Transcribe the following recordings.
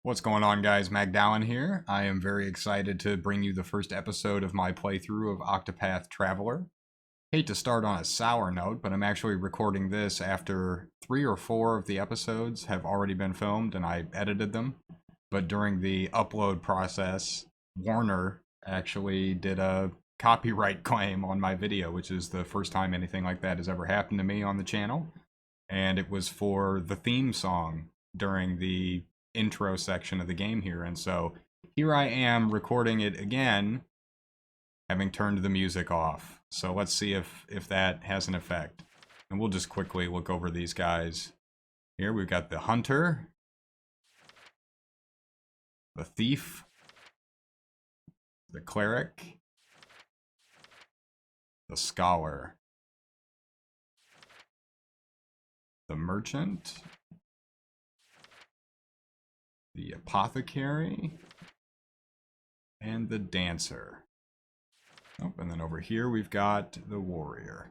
What's going on, guys? Magdallan here. I am very excited to bring you the first episode of my playthrough of Octopath Traveler. Hate to start on a sour note, but I'm actually recording this after 3 or 4 of the episodes have already been filmed and I edited them. But during the upload process, Warner actually did a copyright claim on my video, which is the first time anything like that has ever happened to me on the channel. And it was for the theme song during the intro section of the game here. And so here I am recording it again, having turned the music off. So let's see if that has an effect. And we'll just quickly look over these guys. Here we've got the hunter, the thief, the cleric, the scholar, the merchant, the apothecary, and the dancer. Oh, and then over here we've got the warrior.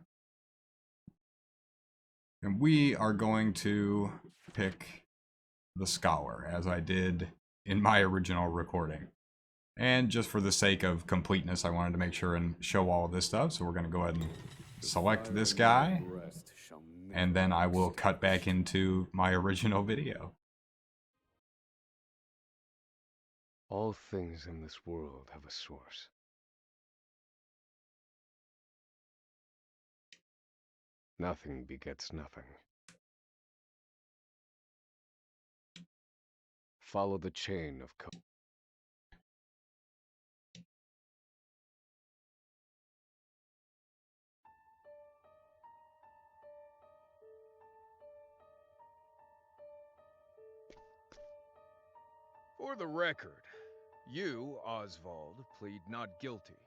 And we are going to pick the scholar, as I did in my original recording. And just for the sake of completeness, I wanted to make sure and show all of this stuff. So we're going to go ahead and select this guy. And then I will cut back into my original video. All things in this world have a source. Nothing begets nothing. Follow the chain of code. For the record, you, Oswald, plead not guilty.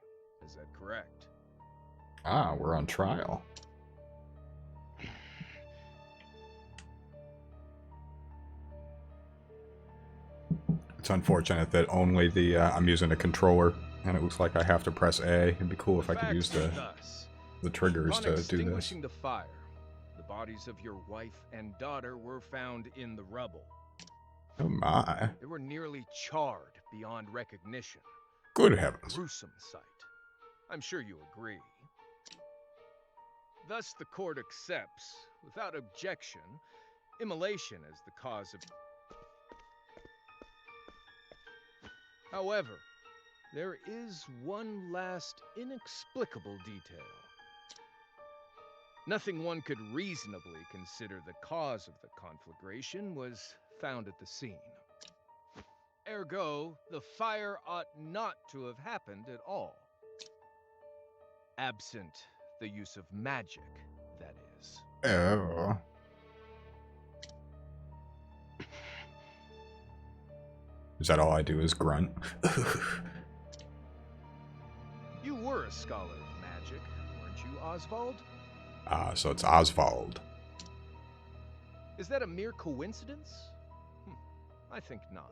Is that correct? Ah, we're on trial. It's unfortunate that only the I'm using a controller, and it looks like I have to press A. It'd be cool if I could use the triggers Upon to do this. extinguishing the fire, the bodies of your wife and daughter were found in the rubble. Oh my. They were nearly charred beyond recognition. Good heavens. Gruesome sight. I'm sure you agree. Thus, the court accepts, without objection, immolation as the cause of... However, there is one last inexplicable detail. Nothing one could reasonably consider the cause of the conflagration was found at the scene. Ergo, the fire ought not to have happened at all. Absent the use of magic, that is. Oh. Is that all I do is grunt? You were a scholar of magic, weren't you, Oswald? Ah, so it's Oswald. Is that a mere coincidence? I think not.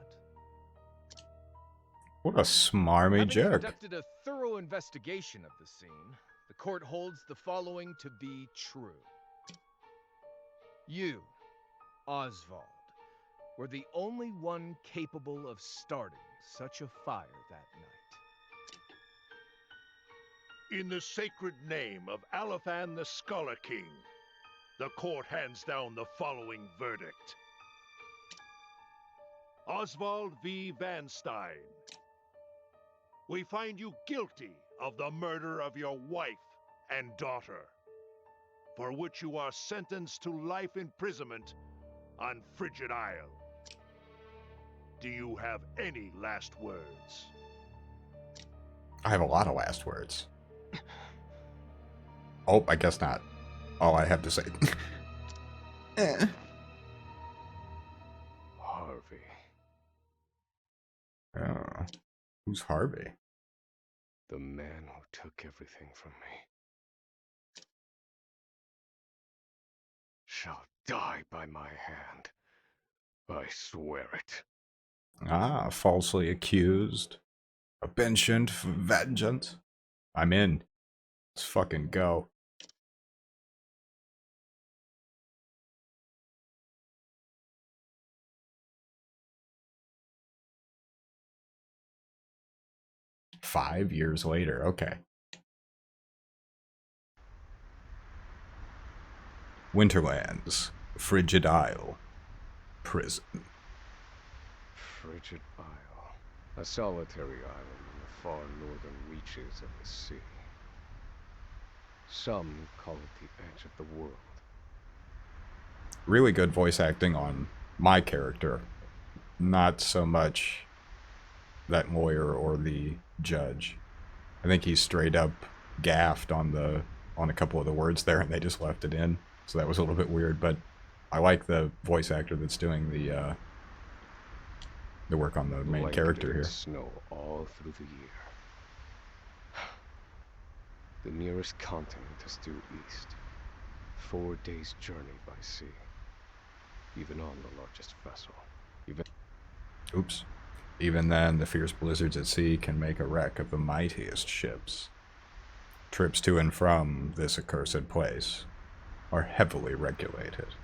What a smarmy Having jerk. conducted a thorough investigation of the scene, the court holds the following to be true. You, Oswald, were the only one capable of starting such a fire that night. In the sacred name of Alephan the Scholar King, the court hands down the following verdict. Oswald V. Van Stein, we find you guilty of the murder of your wife and daughter, for which you are sentenced to life imprisonment on Frigid Isle. Do you have any last words? I have a lot of last words. Oh, I guess not. All I have to say. Harvey. Oh. Who's Harvey? The man who took everything from me. Shall die by my hand. I swear it. Ah, falsely accused. A penchant for vengeance. I'm in. Let's fucking go. 5 years later, okay. Winterlands, Frigid Isle, prison. Frigid Isle. A solitary island in the far northern reaches of the sea. Some call it the edge of the world. Really good voice acting on my character. Not so much that lawyer or the judge. I think he's straight up gaffed on a couple of the words there, and they just left it in. So that was a little bit weird, but I like the voice actor that's doing the work on the main character here. Snow all through the year. The nearest continent is due east. 4 days' journey by sea. Even on the largest vessel. Oops. Even then, the fierce blizzards at sea can make a wreck of the mightiest ships. Trips to and from this accursed place are heavily regulated.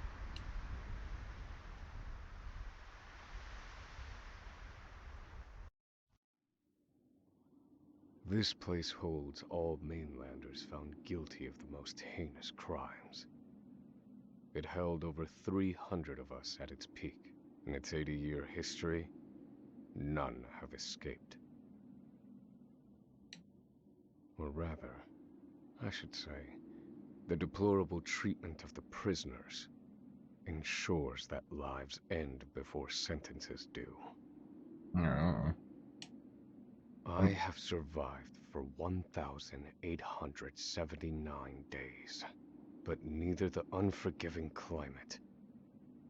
This place holds all mainlanders found guilty of the most heinous crimes. It held over 300 of us at its peak. In its 80-year history, none have escaped. Or rather, I should say, the deplorable treatment of the prisoners ensures that lives end before sentences do. Oh. I have survived for 1,879 days, but neither the unforgiving climate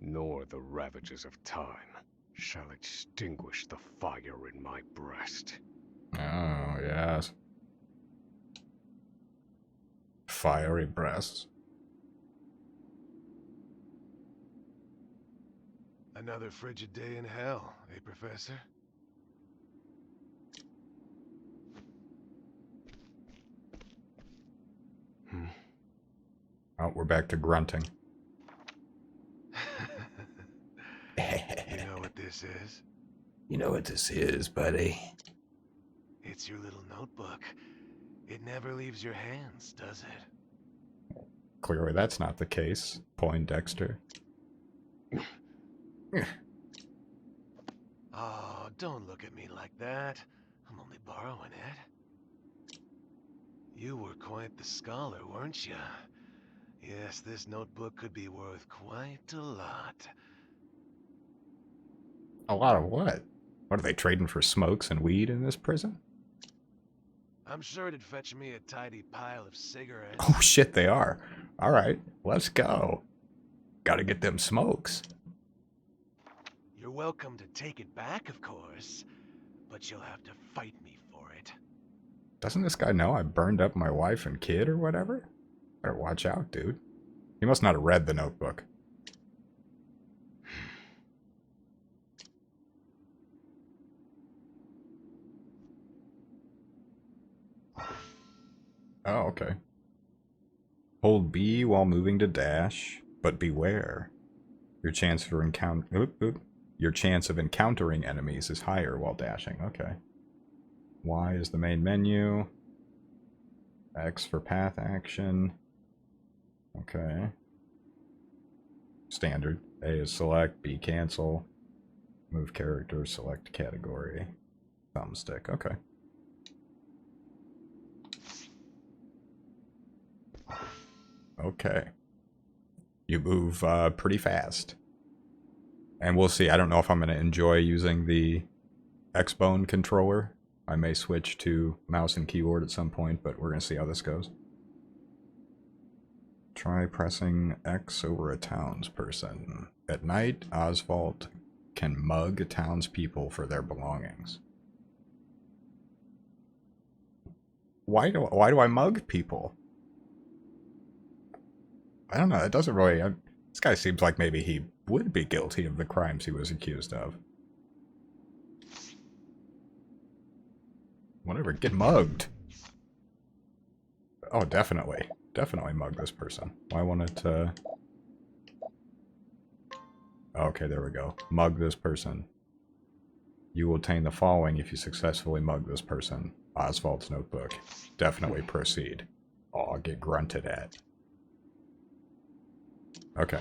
nor the ravages of time shall extinguish the fire in my breast. Oh, yes. Fiery breasts. Another frigid day in hell, eh, Professor? Oh, we're back to grunting. You know what this is? You know what this is, buddy? It's your little notebook. It never leaves your hands, does it? Clearly that's not the case, Poindexter. Oh, don't look at me like that. I'm only borrowing it. You were quite the scholar, weren't you? Yes, this notebook could be worth quite a lot. A lot of what? What are they trading for smokes and weed in this prison? I'm sure it'd fetch me a tidy pile of cigarettes. Oh shit, they are. Alright, let's go. Gotta get them smokes. You're welcome to take it back, of course, but you'll have to fight me for it. Doesn't this guy know I burned up my wife and kid or whatever? Better watch out, dude. He must not have read the notebook. Oh, okay. Hold B while moving to dash, but beware. Your chance of encountering enemies is higher while dashing. Okay. Y is the main menu. X for path action. Okay. Standard. A is select, B cancel. Move character, select category. Thumbstick. Okay. Okay. You move pretty fast. And we'll see. I don't know if I'm going to enjoy using the X-Bone controller. I may switch to mouse and keyboard at some point, but we're going to see how this goes. Try pressing X over a townsperson. At night, Oswald can mug townspeople for their belongings. Why do I mug people? I don't know. It doesn't really... this guy seems like maybe he would be guilty of the crimes he was accused of. Whatever, get mugged. Oh, definitely. Definitely mug this person. I wanted to... Okay, there we go. Mug this person. You will obtain the following if you successfully mug this person. Oswald's notebook. Definitely proceed. Oh, I'll get grunted at. Okay.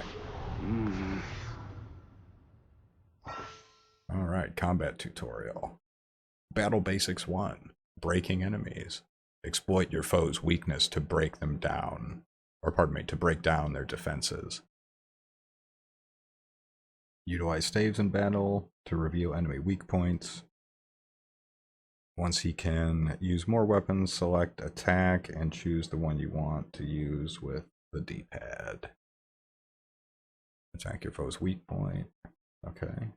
Alright, combat tutorial. Battle Basics 1. Breaking enemies. Exploit your foe's weakness to break them down. Or pardon me, to break down their defenses. Utilize staves in battle to reveal enemy weak points. Once he can use more weapons, select attack and choose the one you want to use with the D-pad. Attack your foe's weak point. Okay.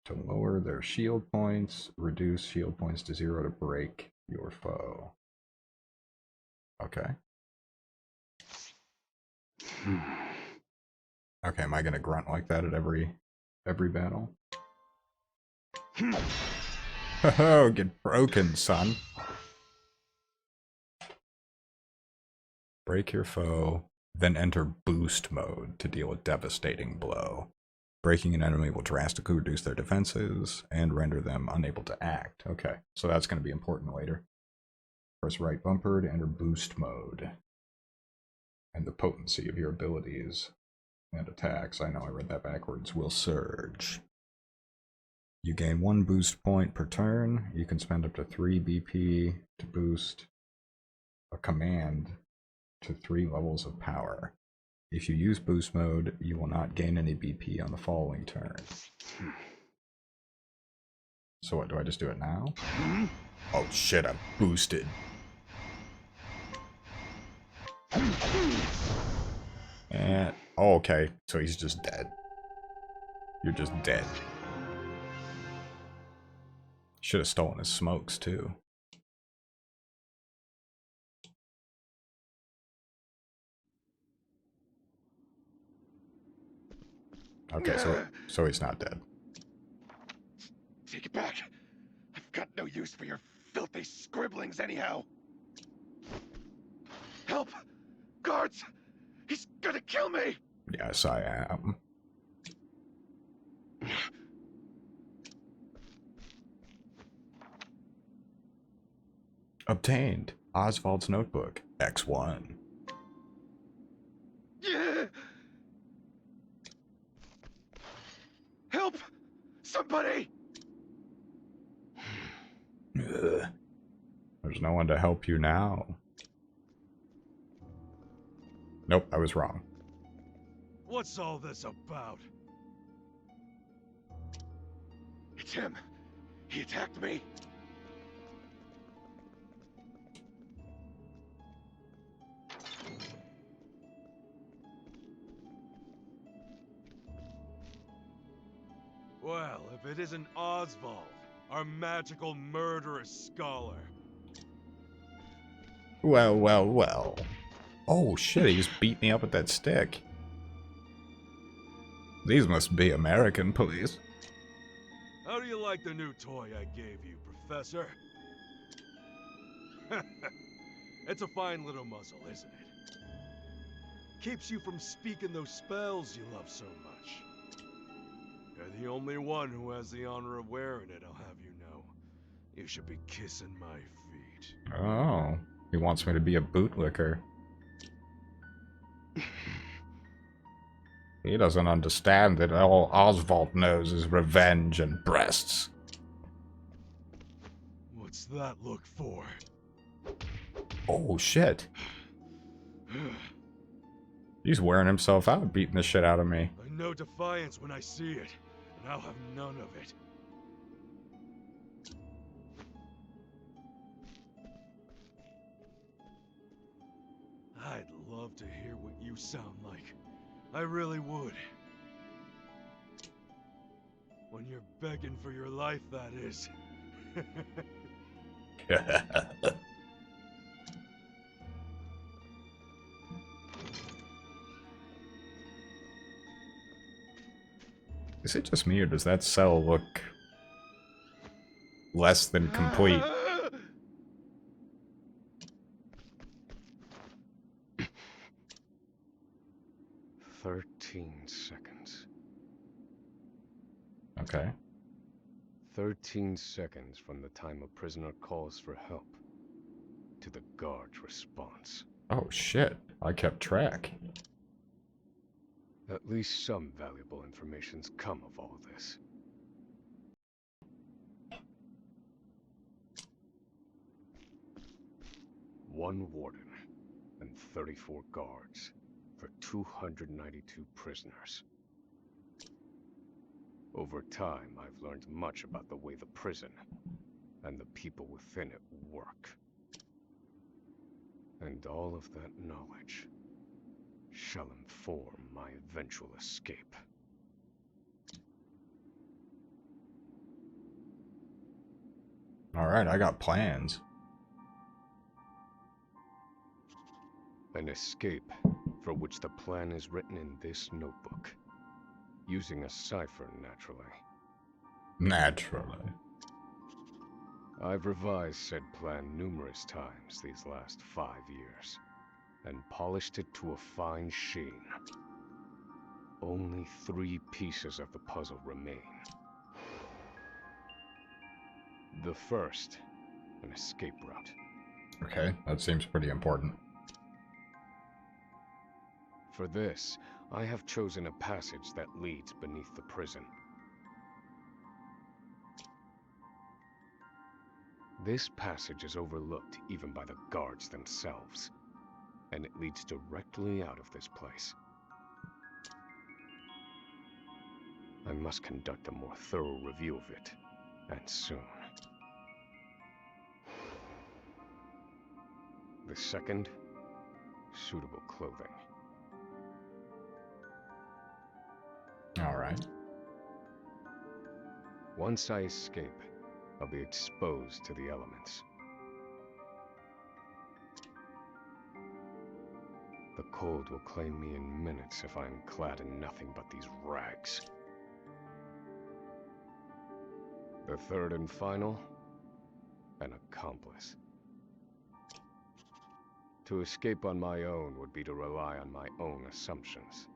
To lower their shield points, reduce shield points to 0 to break your foe. Okay. Okay, am I gonna grunt like that at every battle? Oh, get broken, son. Break your foe, then enter boost mode to deal a devastating blow. Breaking an enemy will drastically reduce their defenses and render them unable to act. Okay, so that's going to be important later. Press right bumper to enter boost mode. And the potency of your abilities and attacks, I know I read that backwards, will surge. You gain 1 boost point per turn. You can spend up to 3 BP to boost a command to 3 levels of power. If you use boost mode, you will not gain any BP on the following turn. So what, do I just do it now? Oh shit, I'm boosted. And, oh, okay, so he's just dead. You're just dead. Should have stolen his smokes too. Okay, so he's not dead. Take it back. I've got no use for your filthy scribblings anyhow. Help! Guards! He's gonna kill me! Yes, I am. Obtained. Oswald's notebook. X1. Help! Somebody! Ugh. There's no one to help you now. Nope, I was wrong. What's all this about? It's him. He attacked me. Well, if it isn't Oswald, our magical murderous scholar. Well, well, well. Oh shit, he just beat me up with that stick. These must be American police. How do you like the new toy I gave you, Professor? It's a fine little muzzle, isn't it? Keeps you from speaking those spells you love so much. You're the only one who has the honor of wearing it, I'll have you know. You should be kissing my feet. Oh, he wants me to be a bootlicker. He doesn't understand that all Oswald knows is revenge and breasts. What's that look for? Oh shit. He's wearing himself out, beating the shit out of me. I know defiance when I see it, and I'll have none of it. I'd love to hear what you sound like. I really would. When you're begging for your life, that is. Is it just me, or does that cell look less than complete? 13 seconds. Okay. 13 seconds from the time a prisoner calls for help to the guard's response. Oh shit, I kept track. At least some valuable information's come of all this. One warden and 34 guards for 292 prisoners. Over time, I've learned much about the way the prison and the people within it work. And all of that knowledge shall inform my eventual escape. Alright, I got plans. An escape for which the plan is written in this notebook. Using a cipher, naturally. Naturally. I've revised said plan numerous times these last 5 years, and polished it to a fine sheen. Only 3 pieces of the puzzle remain. The first, an escape route. Okay, that seems pretty important. For this, I have chosen a passage that leads beneath the prison. This passage is overlooked even by the guards themselves, and it leads directly out of this place. I must conduct a more thorough review of it, and soon. The second, suitable clothing. Alright. Once I escape, I'll be exposed to the elements. The cold will claim me in minutes if I am clad in nothing but these rags. The third and final, an accomplice. To escape on my own would be to rely on my own assumptions.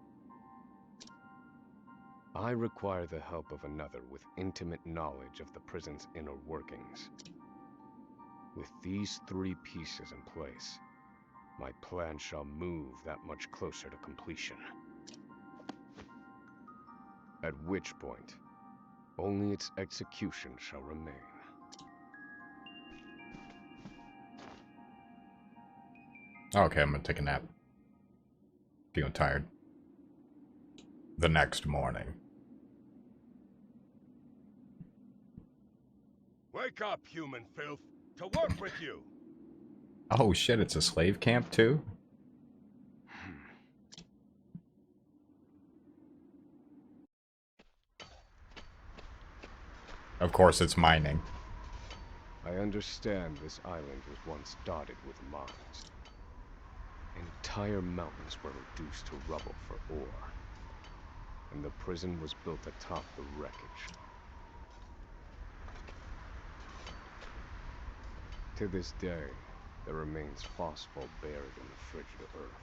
I require the help of another with intimate knowledge of the prison's inner workings. With these 3 pieces in place, my plan shall move that much closer to completion. At which point, only its execution shall remain. Okay, I'm gonna take a nap. Feeling tired. The next morning. Wake up, human filth! To work with you! Oh shit, it's a slave camp too? Of course it's mining. I understand this island was once dotted with mines. Entire mountains were reduced to rubble for ore, and the prison was built atop the wreckage. To this day, there remains phosphor buried in the frigid earth.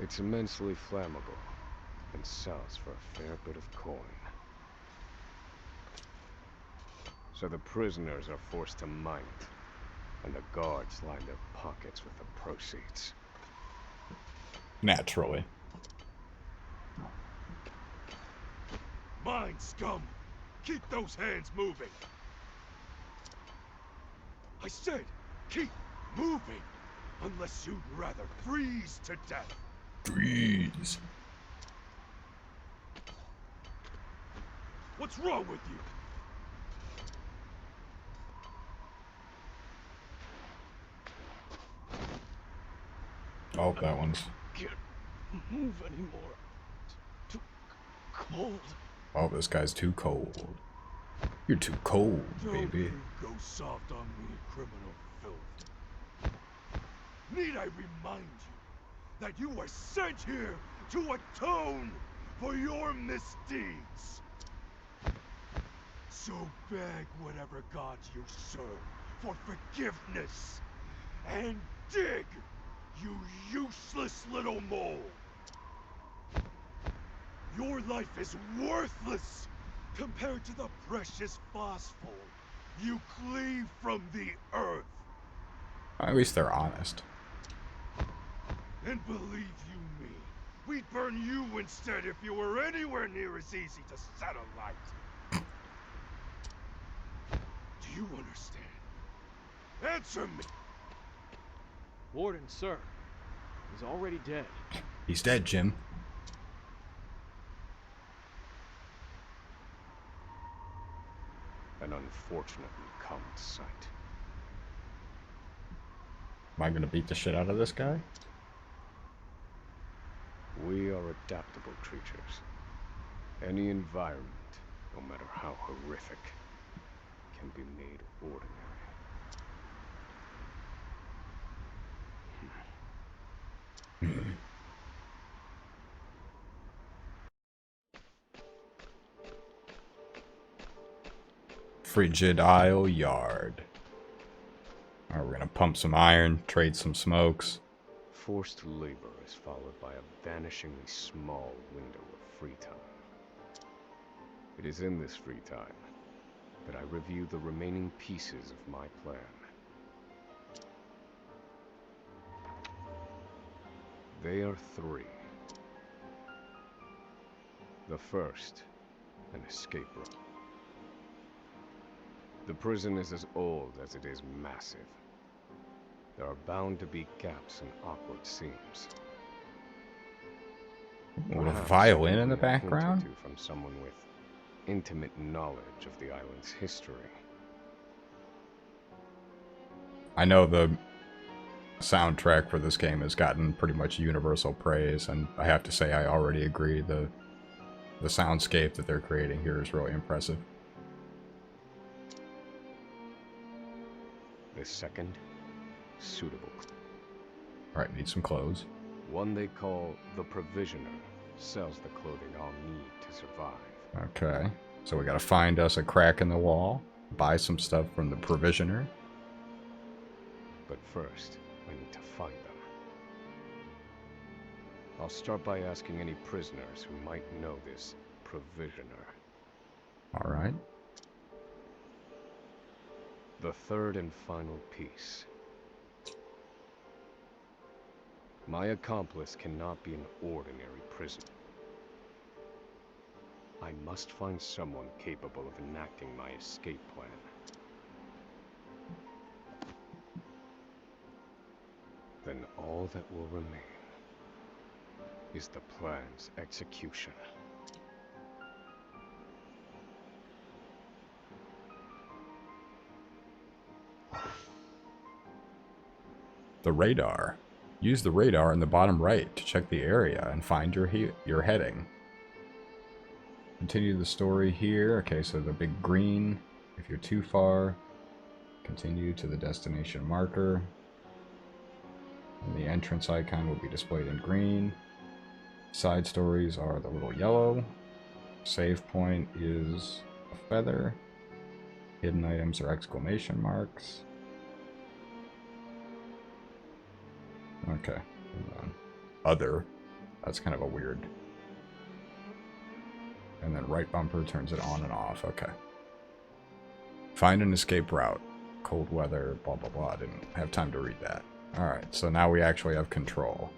It's immensely flammable, and sells for a fair bit of coin. So the prisoners are forced to mine it, and the guards line their pockets with the proceeds. Naturally. Mine scum! Keep those hands moving! I said, keep moving! Unless you'd rather freeze to death! Freeze. What's wrong with you? Oh, that one's... Can't move anymore. Too cold. Oh, this guy's too cold. You're too cold, Don't baby. you go soft on me, criminal filth. Need I remind you that you were sent here to atone for your misdeeds? So beg whatever gods you serve for forgiveness, and dig, you useless little mole! Your life is worthless Compared to the precious phosphor, you cleave from the earth. At least they're honest. And believe you me, we'd burn you instead if you were anywhere near as easy to set alight. Do you understand? Answer me! Warden, sir. He's already dead. He's dead, Jim. An unfortunately common sight. Am I gonna beat the shit out of this guy? We are adaptable creatures. Any environment, no matter how horrific, can be made ordinary. Frigid Isle Yard. Alright, we're gonna pump some iron, trade some smokes. Forced labor is followed by a vanishingly small window of free time. It is in this free time that I review the remaining pieces of my plan. They are three. The first, an escape route. The prison is as old as it is massive. There are bound to be gaps and awkward seams. With a Perhaps violin it in the could be a hint or background? two from someone with intimate knowledge of the island's history. I know the soundtrack for this game has gotten pretty much universal praise, and I have to say I already agree the soundscape that they're creating here is really impressive. The second, suitable. Alright, need some clothes. One they call the Provisioner sells the clothing I'll need to survive. Okay, so we gotta find us a crack in the wall, buy some stuff from the Provisioner. But first, I need to find them. I'll start by asking any prisoners who might know this Provisioner. Alright. The third and final piece. My accomplice cannot be an ordinary prisoner. I must find someone capable of enacting my escape plan. Then all that will remain is the plan's execution. The radar. Use the radar in the bottom right to check the area and find your heading. Continue the story here. Okay, so the big green. If you're too far, continue to the destination marker. And the entrance icon will be displayed in green. Side stories are the little yellow. Save point is a feather. Hidden items are exclamation marks. Okay. Other. That's kind of a weird. And then right bumper turns it on and off. Okay. Find an escape route. Cold weather, blah, blah, blah. I didn't have time to read that. Alright, so now we actually have control.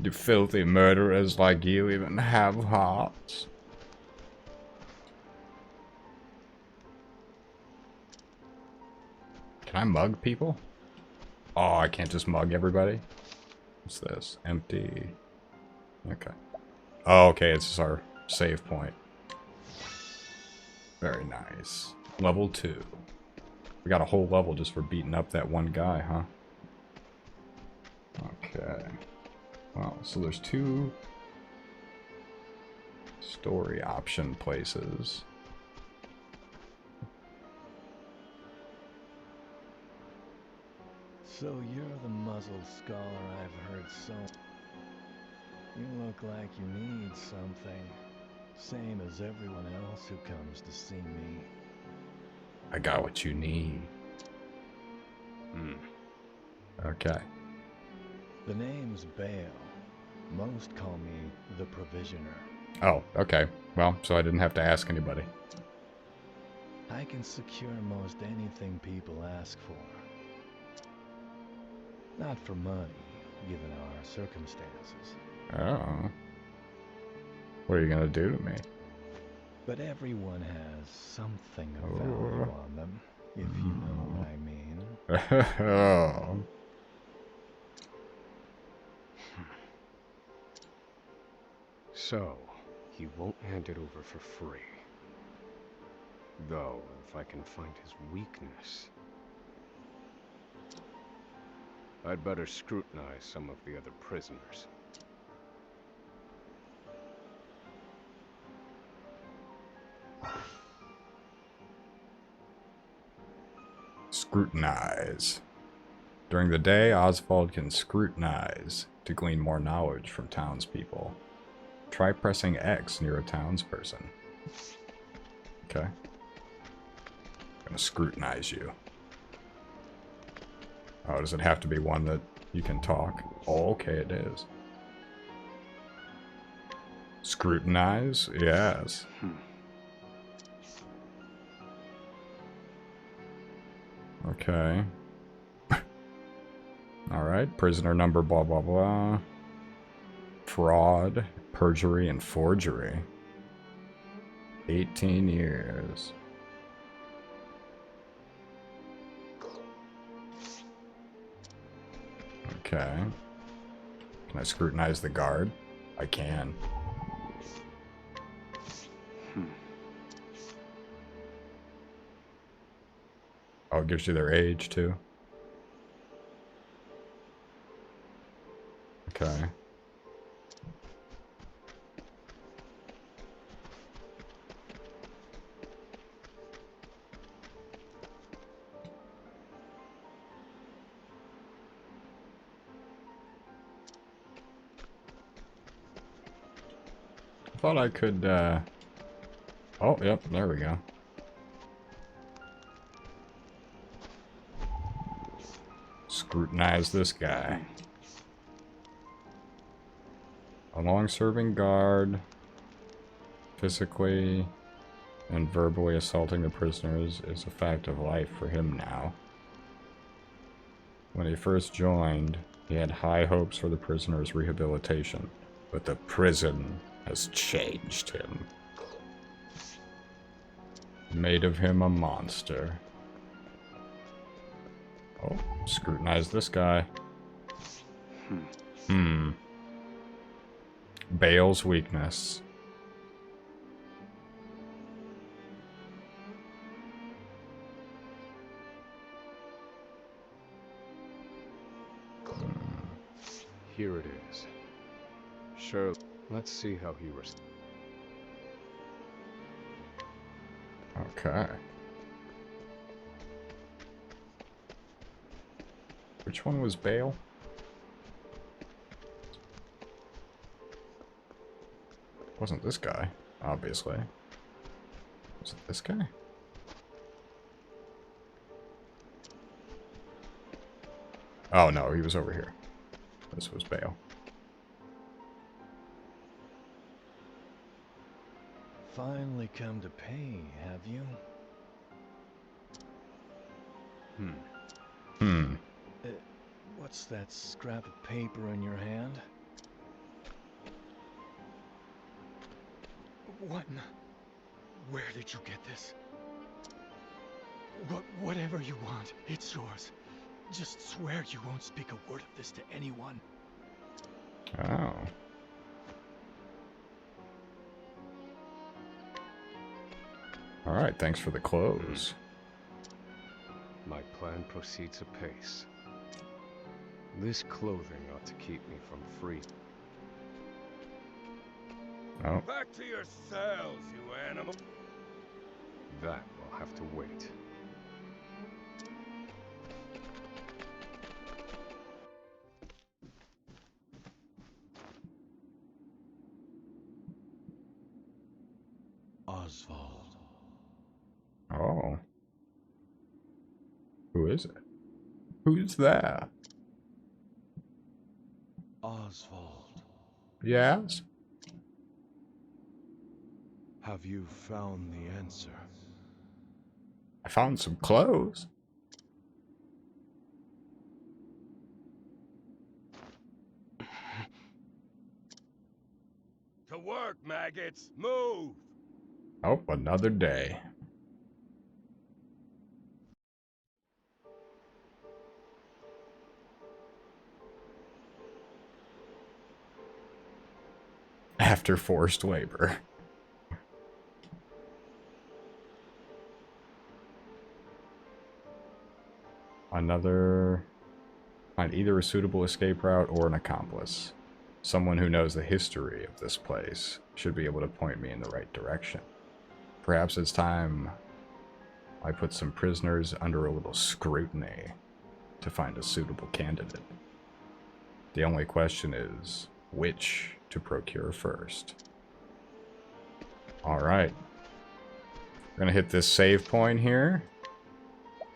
Do filthy murderers like you even have hearts? Can I mug people? Oh, I can't just mug everybody? What's this? Empty. Okay. Oh, okay, it's just our save point. Very nice. Level 2. We got a whole level just for beating up that one guy, huh? Okay. Well, so there's 2 story option places. So you're the muzzled scholar I've heard so... You look like you need something. Same as everyone else who comes to see me. I got what you need. Okay. The name's Bale. Most call me the Provisioner. Oh, okay. Well, so I didn't have to ask anybody. I can secure most anything people ask for. Not for money, given our circumstances. Oh. What are you gonna do to me? But everyone has something of value on them, if you know what I mean. Oh. So, he won't hand it over for free. Though, if I can find his weakness, I'd better scrutinize some of the other prisoners. Scrutinize. During the day, Oswald can scrutinize to glean more knowledge from townspeople. Try pressing X near a townsperson. Okay. I'm gonna scrutinize you. Oh, does it have to be one that you can talk? Oh, okay, it is. Scrutinize? Yes. Okay. Alright, prisoner number blah blah blah. Fraud, perjury, and forgery. 18 years. Okay. Can I scrutinize the guard? I can. Oh, it gives you their age, too. Okay. I thought I could, Oh, yep, there we go. Scrutinize this guy. A long-serving guard, physically and verbally assaulting the prisoners is a fact of life for him now. When he first joined, he had high hopes for the prisoners' rehabilitation, but the prison has changed him. Made of him a monster. Oh, scrutinize this guy. Bale's weakness. Here it is. Sure, let's see how he responds. Okay. Which one was Bale? Wasn't this guy, obviously. Was it this guy? Oh no, he was over here. This was Bale. Finally come to pay, have you? What's that scrap of paper in your hand? What in the... Where did you get this? Whatever you want, it's yours. Just swear you won't speak a word of this to anyone. Oh. Alright, thanks for the clothes. My plan proceeds apace. This clothing ought to keep me from free. Oh. Back to your cells, you animal. That will have to wait. Oswald. Oh. Who is it? Who's there? Oswald, Yes? have you found the answer? I found some clothes. To work, maggots! Move! Oh, another day. After forced labor. Another... Find either a suitable escape route or an accomplice. Someone who knows the history of this place should be able to point me in the right direction. Perhaps it's time I put some prisoners under a little scrutiny to find a suitable candidate. The only question is, which to procure first? Alright. We're gonna hit this save point here.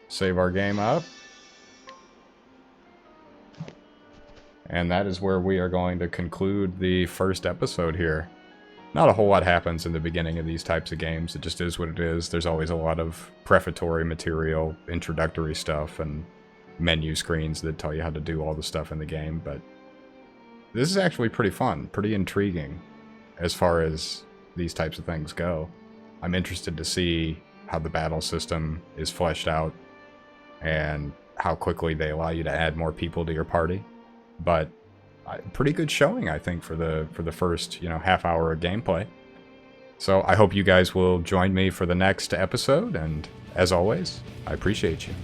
Save our game up. And that is where we are going to conclude the first episode here. Not a whole lot happens in the beginning of these types of games. It just is what it is. There's always a lot of prefatory material, introductory stuff, and menu screens that tell you how to do all the stuff in the game. But this is actually pretty fun, pretty intriguing as far as these types of things go. I'm interested to see how the battle system is fleshed out and how quickly they allow you to add more people to your party. But pretty good showing, I think, for the first, half hour of gameplay. So I hope you guys will join me for the next episode, and as always, I appreciate you.